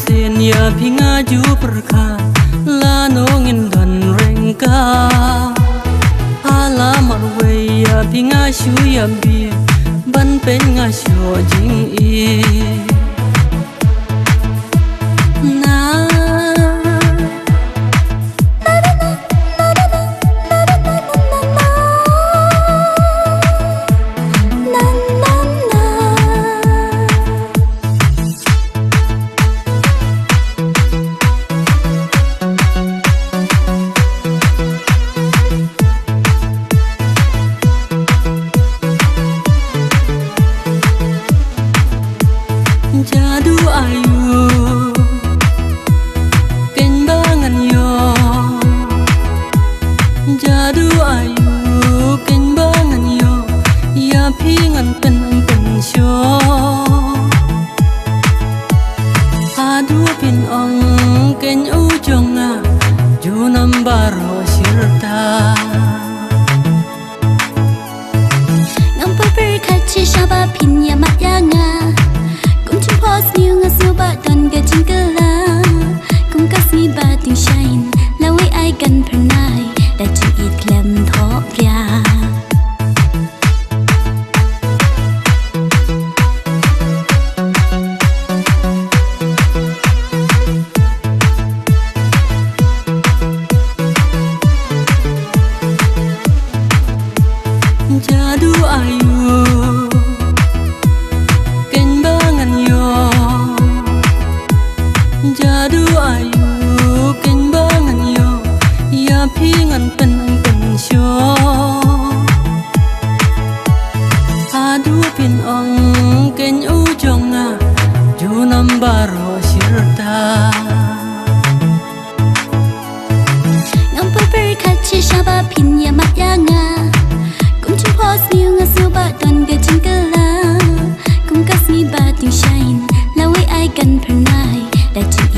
sen ya pingaju perka la nongin dan rengka alamar we ya pingashu ya bi ban pen ngasho jing i na jadu ayu kenbangan yo jadu ayu kenbangan yo ya pingan pen syo adu pin ong ken ujonga junam baro sirta ngam berkaci syaba pin ya mat yanga pos niu ngasuba don ga jingkala kum kasmi bating shine lawi ai gan pernai da chu it klem tho pria jadu ayu jadu ayu kenbangan yo ya pingan pen syo adu pin ong ken ujonga junam baro sirta ngam berkaci syaba pin ya mat yanga kum chu pos niu ngasuba don ga jingkala kum kasmi bating shine lawi ai gan pernai da chu